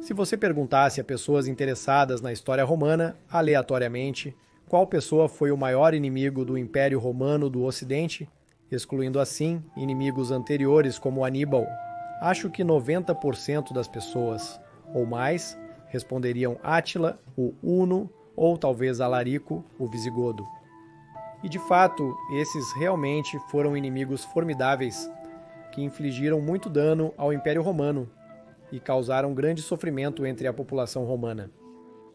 Se você perguntasse a pessoas interessadas na história romana, aleatoriamente, qual pessoa foi o maior inimigo do Império Romano do Ocidente, excluindo assim inimigos anteriores como Aníbal, acho que 90% das pessoas, ou mais, responderiam Átila, o Huno, ou talvez Alarico, o Visigodo. E de fato, esses realmente foram inimigos formidáveis, que infligiram muito dano ao Império Romano e causaram grande sofrimento entre a população romana.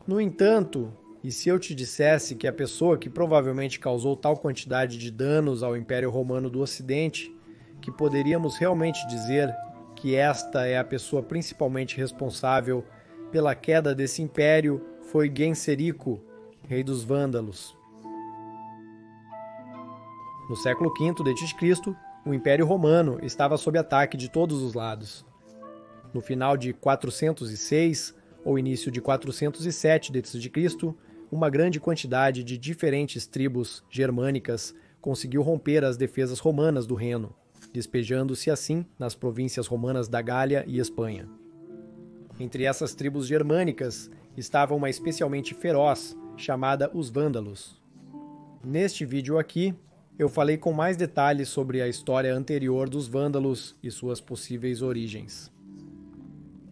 No entanto, e se eu te dissesse que a pessoa que provavelmente causou tal quantidade de danos ao Império Romano do Ocidente, que poderíamos realmente dizer que esta é a pessoa principalmente responsável pela queda desse império, foi Genserico, rei dos Vândalos. No século V d.C., o Império Romano estava sob ataque de todos os lados. No final de 406 ou início de 407 d.C., uma grande quantidade de diferentes tribos germânicas conseguiu romper as defesas romanas do Reno, despejando-se assim nas províncias romanas da Gália e Espanha. Entre essas tribos germânicas estava uma especialmente feroz, chamada os Vândalos. Neste vídeo aqui, eu falei com mais detalhes sobre a história anterior dos Vândalos e suas possíveis origens.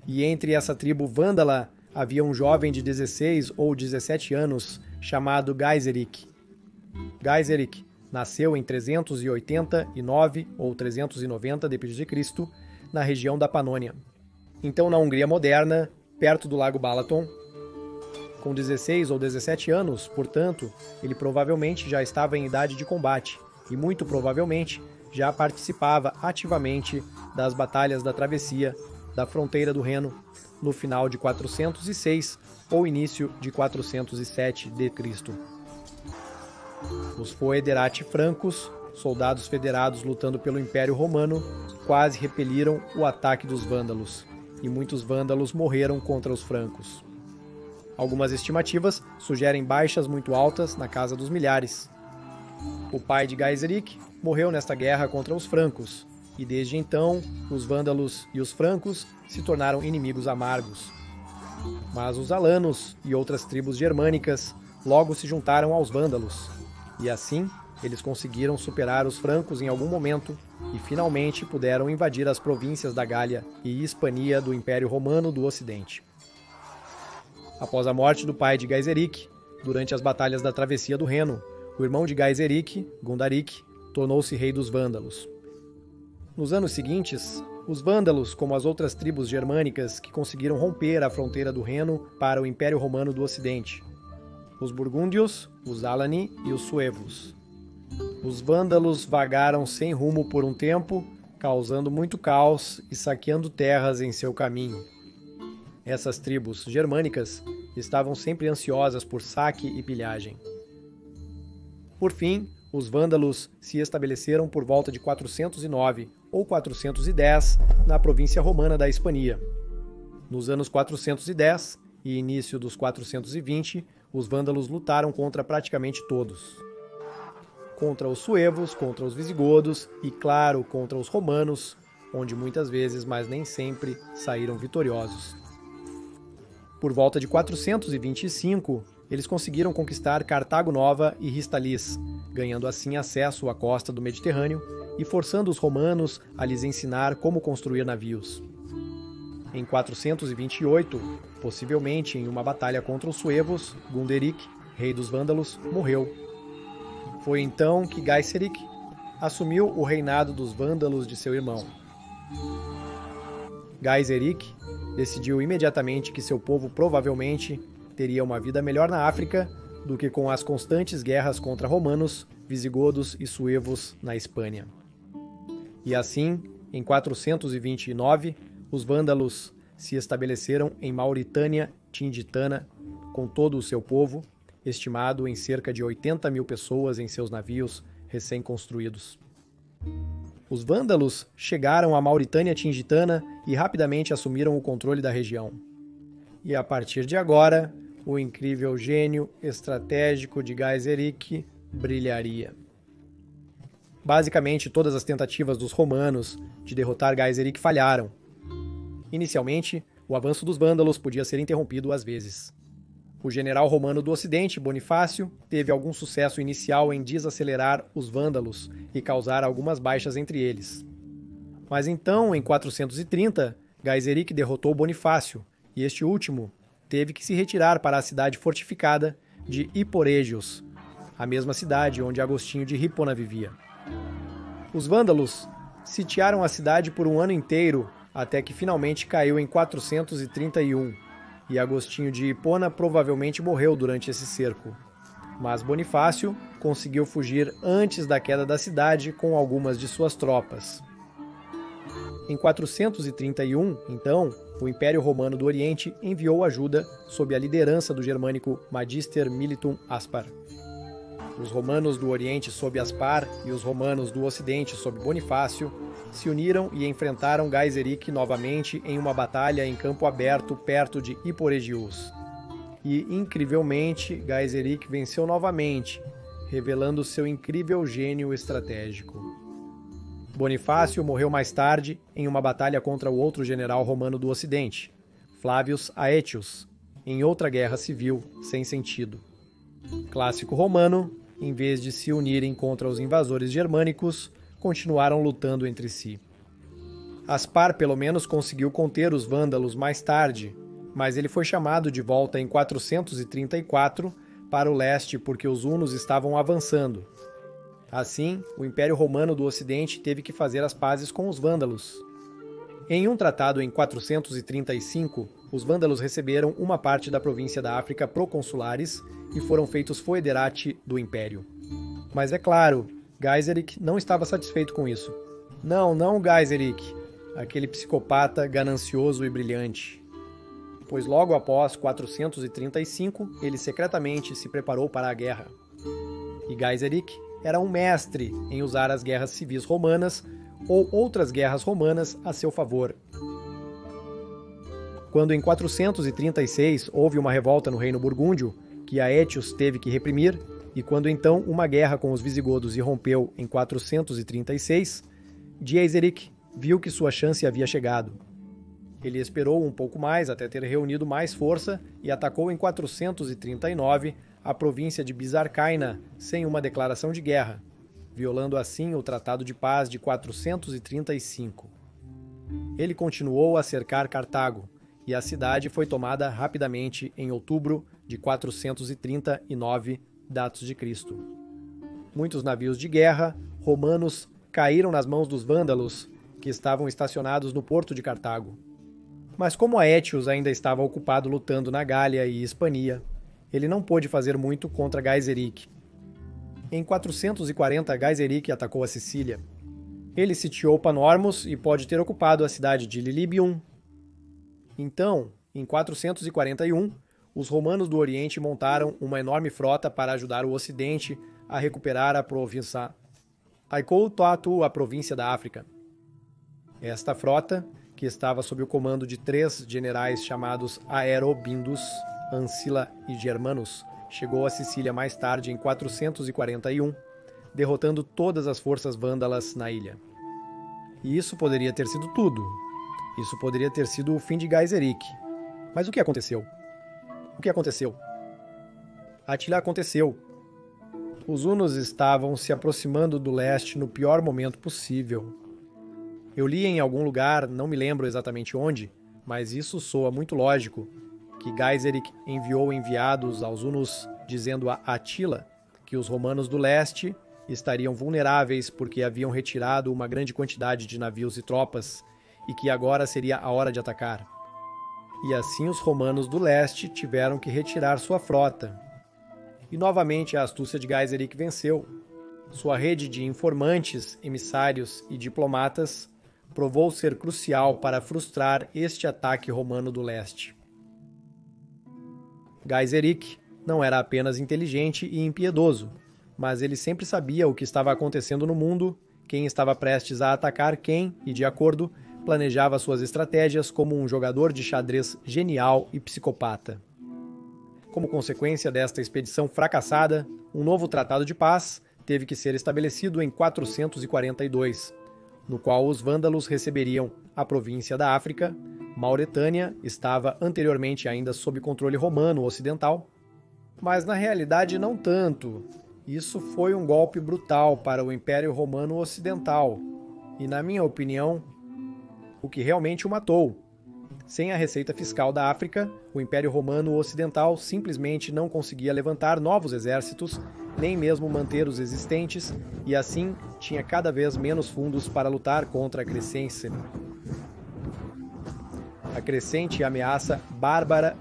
E entre essa tribo vândala havia um jovem de 16 ou 17 anos chamado Gaiseric. Gaiseric nasceu em 389 ou 390 d.C. na região da Panônia. Então, na Hungria moderna, perto do lago Balaton. Com 16 ou 17 anos, portanto, ele provavelmente já estava em idade de combate e muito provavelmente já participava ativamente das batalhas da travessia da fronteira do Reno no final de 406 ou início de 407 d.C. Os Foederati francos, soldados federados lutando pelo Império Romano, quase repeliram o ataque dos vândalos, e muitos vândalos morreram contra os francos. Algumas estimativas sugerem baixas muito altas na casa dos milhares. O pai de Gaiseric morreu nesta guerra contra os francos, e desde então os vândalos e os francos se tornaram inimigos amargos. Mas os alanos e outras tribos germânicas logo se juntaram aos vândalos, e assim eles conseguiram superar os francos em algum momento e finalmente puderam invadir as províncias da Gália e Hispania do Império Romano do Ocidente. Após a morte do pai de Gaiseric, durante as batalhas da travessia do Reno, o irmão de Gaiseric, Gundaric, tornou-se rei dos vândalos. Nos anos seguintes, os vândalos, como as outras tribos germânicas que conseguiram romper a fronteira do Reno para o Império Romano do Ocidente. Os burgúndios, os alani e os suevos. Os vândalos vagaram sem rumo por um tempo, causando muito caos e saqueando terras em seu caminho. Essas tribos germânicas estavam sempre ansiosas por saque e pilhagem. Por fim, os vândalos se estabeleceram por volta de 409 ou 410 na província romana da Hispania. Nos anos 410 e início dos 420, os vândalos lutaram contra praticamente todos. Contra os suevos, contra os visigodos e, claro, contra os romanos, onde muitas vezes, mas nem sempre, saíram vitoriosos. Por volta de 425, eles conseguiram conquistar Cartago Nova e Ristalis, ganhando assim acesso à costa do Mediterrâneo e forçando os romanos a lhes ensinar como construir navios. Em 428, possivelmente em uma batalha contra os suevos, Gunderic, rei dos vândalos, morreu. Foi então que Gaiseric assumiu o reinado dos vândalos de seu irmão. Gaiseric decidiu imediatamente que seu povo provavelmente teria uma vida melhor na África do que com as constantes guerras contra romanos, visigodos e suevos na Espanha. E assim, em 429, os vândalos se estabeleceram em Mauritânia Tingitana com todo o seu povo, estimado em cerca de 80 mil pessoas em seus navios recém-construídos. Os vândalos chegaram à Mauritânia Tingitana e rapidamente assumiram o controle da região. E a partir de agora, o incrível gênio estratégico de Gaiseric brilharia. Basicamente, todas as tentativas dos romanos de derrotar Gaiseric falharam. Inicialmente, o avanço dos vândalos podia ser interrompido às vezes. O general romano do Ocidente, Bonifácio, teve algum sucesso inicial em desacelerar os vândalos e causar algumas baixas entre eles. Mas então, em 430, Gaiseric derrotou Bonifácio, e este último teve que se retirar para a cidade fortificada de Hiporégios, a mesma cidade onde Agostinho de Hipona vivia. Os vândalos sitiaram a cidade por um ano inteiro, até que finalmente caiu em 431, e Agostinho de Hipona provavelmente morreu durante esse cerco. Mas Bonifácio conseguiu fugir antes da queda da cidade com algumas de suas tropas. Em 431, então, o Império Romano do Oriente enviou ajuda sob a liderança do germânico Magister Militum Aspar. Os romanos do Oriente sob Aspar e os romanos do Ocidente sob Bonifácio se uniram e enfrentaram Gaiseric novamente em uma batalha em campo aberto perto de Hiporégios. E, incrivelmente, Gaiseric venceu novamente, revelando seu incrível gênio estratégico. Bonifácio morreu mais tarde em uma batalha contra o outro general romano do Ocidente, Flavius Aetius, em outra guerra civil sem sentido. Clássico romano, em vez de se unirem contra os invasores germânicos, continuaram lutando entre si. Aspar pelo menos conseguiu conter os vândalos mais tarde, mas ele foi chamado de volta em 434 para o leste porque os hunos estavam avançando. Assim, o Império Romano do Ocidente teve que fazer as pazes com os vândalos. Em um tratado em 435, os vândalos receberam uma parte da província da África proconsulares e foram feitos foederati do Império. Mas é claro, Gaiseric não estava satisfeito com isso. Não Gaiseric, aquele psicopata ganancioso e brilhante. Pois logo após 435, ele secretamente se preparou para a guerra. E Gaiseric era um mestre em usar as guerras civis romanas ou outras guerras romanas a seu favor. Quando em 436 houve uma revolta no reino burgúndio, que Aetius teve que reprimir, e quando então uma guerra com os visigodos irrompeu em 436, Gaiseric viu que sua chance havia chegado. Ele esperou um pouco mais até ter reunido mais força e atacou em 439 a província de Bizarcaina sem uma declaração de guerra, violando assim o Tratado de Paz de 435. Ele continuou a cercar Cartago, e a cidade foi tomada rapidamente em outubro de 439 d.C. Muitos navios de guerra romanos caíram nas mãos dos vândalos, que estavam estacionados no porto de Cartago. Mas como Aetius ainda estava ocupado lutando na Gália e Hispania, ele não pôde fazer muito contra Gaiseric. Em 440, Gaiseric atacou a Sicília. Ele sitiou Panormus e pode ter ocupado a cidade de Lilybium. Então, em 441, os romanos do Oriente montaram uma enorme frota para ajudar o Ocidente a recuperar a província Aikoutuatu, a província da África. Esta frota, que estava sob o comando de 3 generais chamados Aerobindus, Ancila e Germanus, chegou a Sicília mais tarde em 441, derrotando todas as forças vândalas na ilha. E isso poderia ter sido tudo. Isso poderia ter sido o fim de Gaiseric. Mas o que aconteceu? O que aconteceu? Átila aconteceu. Os hunos estavam se aproximando do leste no pior momento possível. Eu li em algum lugar, não me lembro exatamente onde, mas isso soa muito lógico, que Gaiseric enviou enviados aos hunos dizendo a Átila que os romanos do leste estariam vulneráveis porque haviam retirado uma grande quantidade de navios e tropas e que agora seria a hora de atacar. E assim os romanos do leste tiveram que retirar sua frota. E novamente a astúcia de Gaiseric venceu. Sua rede de informantes, emissários e diplomatas provou ser crucial para frustrar este ataque romano do leste. Gaiseric não era apenas inteligente e impiedoso, mas ele sempre sabia o que estava acontecendo no mundo, quem estava prestes a atacar quem e, de acordo, planejava suas estratégias como um jogador de xadrez genial e psicopata. Como consequência desta expedição fracassada, um novo tratado de paz teve que ser estabelecido em 442, no qual os vândalos receberiam a província da África, Mauretânia estava anteriormente ainda sob controle romano ocidental, mas na realidade não tanto. Isso foi um golpe brutal para o Império Romano Ocidental e, na minha opinião, o que realmente o matou. Sem a receita fiscal da África, o Império Romano Ocidental simplesmente não conseguia levantar novos exércitos, nem mesmo manter os existentes, e assim tinha cada vez menos fundos para lutar contra a crescente ameaça bárbara.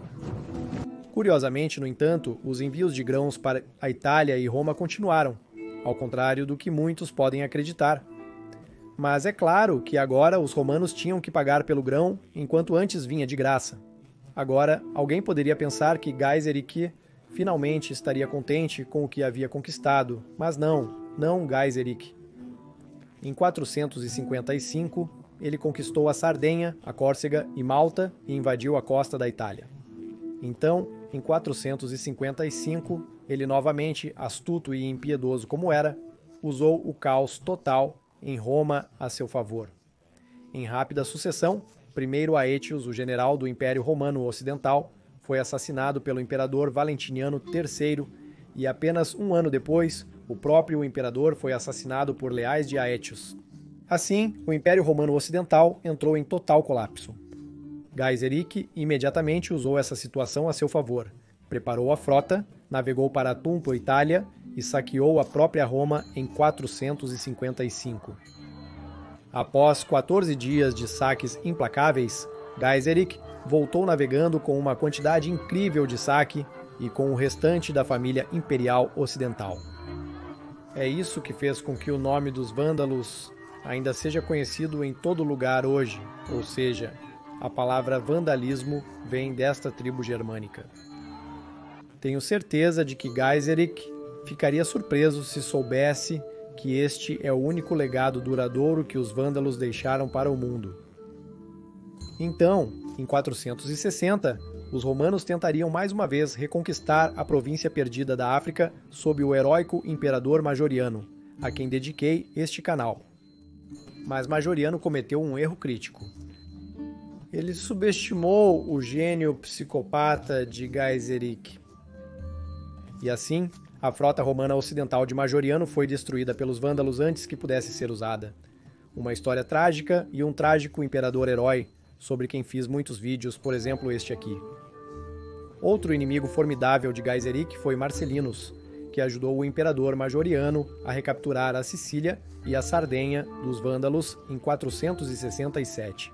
Curiosamente, no entanto, os envios de grãos para a Itália e Roma continuaram, ao contrário do que muitos podem acreditar. Mas é claro que agora os romanos tinham que pagar pelo grão, enquanto antes vinha de graça. Agora, alguém poderia pensar que Gaiseric finalmente estaria contente com o que havia conquistado, mas não Gaiseric. Em 455, ele conquistou a Sardenha, a Córcega e Malta e invadiu a costa da Itália. Então, em 455, ele novamente, astuto e impiedoso como era, usou o caos total em Roma a seu favor. Em rápida sucessão, primeiro Aetius, o general do Império Romano Ocidental, foi assassinado pelo imperador Valentiniano III e apenas um ano depois, o próprio imperador foi assassinado por leais de Aetius. Assim, o Império Romano Ocidental entrou em total colapso. Gaiseric imediatamente usou essa situação a seu favor. Preparou a frota, navegou para Tumpo, Itália, e saqueou a própria Roma em 455. Após 14 dias de saques implacáveis, Gaiseric voltou navegando com uma quantidade incrível de saque e com o restante da família imperial ocidental. É isso que fez com que o nome dos vândalos ainda seja conhecido em todo lugar hoje, ou seja, a palavra vandalismo vem desta tribo germânica. Tenho certeza de que Gaiseric ficaria surpreso se soubesse que este é o único legado duradouro que os vândalos deixaram para o mundo. Então, em 460, os romanos tentariam mais uma vez reconquistar a província perdida da África sob o heróico imperador Majoriano, a quem dediquei este canal. Mas Majoriano cometeu um erro crítico. Ele subestimou o gênio psicopata de Gaiseric. E assim, a frota romana ocidental de Majoriano foi destruída pelos vândalos antes que pudesse ser usada. Uma história trágica e um trágico imperador-herói, sobre quem fiz muitos vídeos, por exemplo este aqui. Outro inimigo formidável de Gaiseric foi Marcellinus, que ajudou o imperador Majoriano a recapturar a Sicília e a Sardenha dos vândalos em 467.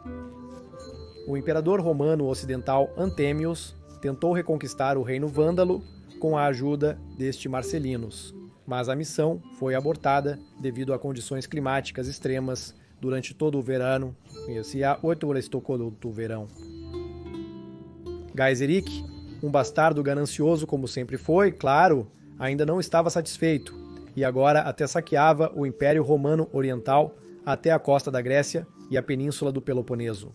O imperador romano ocidental Anthemius tentou reconquistar o reino vândalo com a ajuda deste Marcellinus, mas a missão foi abortada devido a condições climáticas extremas durante todo o verão. Gaiseric, um bastardo ganancioso como sempre foi, claro, ainda não estava satisfeito, e agora até saqueava o Império Romano Oriental até a costa da Grécia e a península do Peloponeso.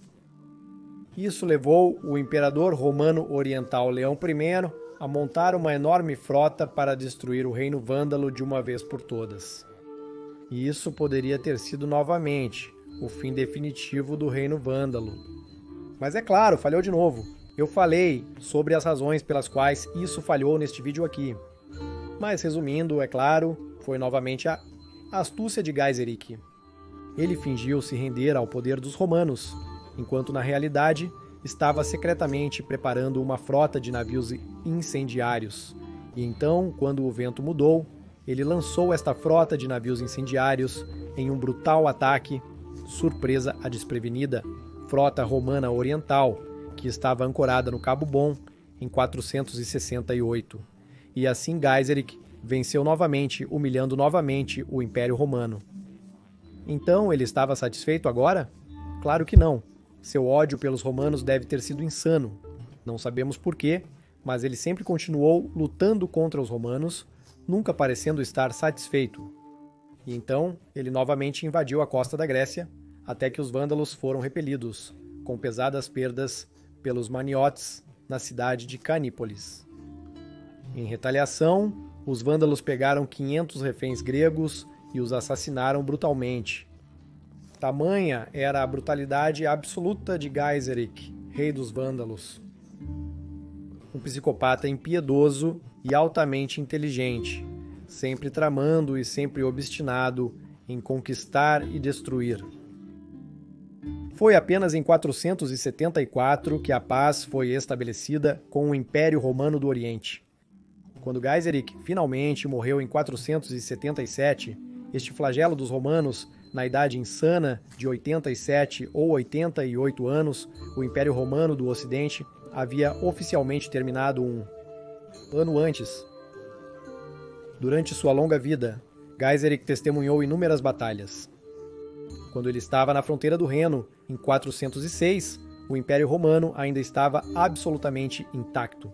Isso levou o imperador romano oriental Leão I a montar uma enorme frota para destruir o reino vândalo de uma vez por todas. E isso poderia ter sido novamente o fim definitivo do reino vândalo. Mas é claro, falhou de novo. Eu falei sobre as razões pelas quais isso falhou neste vídeo aqui. Mas resumindo, é claro, foi novamente a astúcia de Gaiseric. Ele fingiu se render ao poder dos romanos, enquanto na realidade estava secretamente preparando uma frota de navios incendiários. E então, quando o vento mudou, ele lançou esta frota de navios incendiários em um brutal ataque, surpresa à desprevenida, frota romana oriental, que estava ancorada no Cabo Bom em 468. E assim Gaiseric venceu novamente, humilhando novamente o Império Romano. Então ele estava satisfeito agora? Claro que não. Seu ódio pelos romanos deve ter sido insano. Não sabemos porquê, mas ele sempre continuou lutando contra os romanos, nunca parecendo estar satisfeito. E então ele novamente invadiu a costa da Grécia, até que os vândalos foram repelidos, com pesadas perdas pelos maniotes na cidade de Canípolis. Em retaliação, os vândalos pegaram 500 reféns gregos e os assassinaram brutalmente. Tamanha era a brutalidade absoluta de Gaiseric, rei dos vândalos. Um psicopata impiedoso e altamente inteligente, sempre tramando e sempre obstinado em conquistar e destruir. Foi apenas em 474 que a paz foi estabelecida com o Império Romano do Oriente. Quando Gaiseric finalmente morreu em 477, este flagelo dos romanos, na idade insana de 87 ou 88 anos, o Império Romano do Ocidente havia oficialmente terminado um ano antes. Durante sua longa vida, Gaiseric testemunhou inúmeras batalhas. Quando ele estava na fronteira do Reno, em 406, o Império Romano ainda estava absolutamente intacto.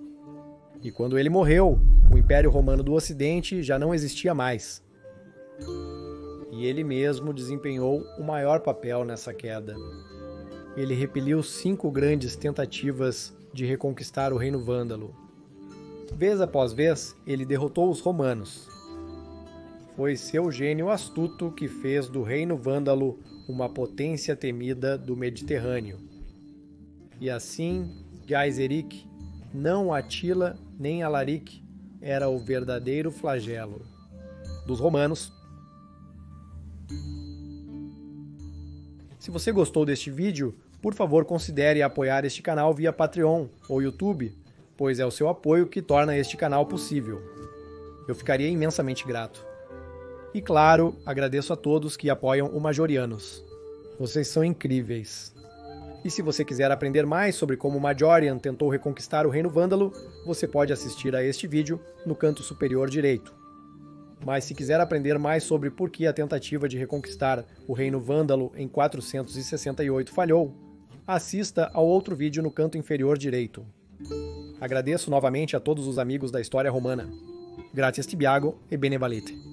E quando ele morreu, o Império Romano do Ocidente já não existia mais. E ele mesmo desempenhou o maior papel nessa queda. Ele repeliu 5 grandes tentativas de reconquistar o reino vândalo. Vez após vez, ele derrotou os romanos. Foi seu gênio astuto que fez do reino vândalo uma potência temida do Mediterrâneo. E assim, Gaiseric, não Atila nem Alaric, era o verdadeiro flagelo dos romanos. Se você gostou deste vídeo, por favor considere apoiar este canal via Patreon ou YouTube, pois é o seu apoio que torna este canal possível. Eu ficaria imensamente grato. E claro, agradeço a todos que apoiam o Majorianos. Vocês são incríveis. E se você quiser aprender mais sobre como o Majorian tentou reconquistar o reino vândalo, você pode assistir a este vídeo no canto superior direito. Mas se quiser aprender mais sobre por que a tentativa de reconquistar o reino vândalo em 468 falhou, assista ao outro vídeo no canto inferior direito. Agradeço novamente a todos os amigos da história romana. Gratias tibiago e bene valete.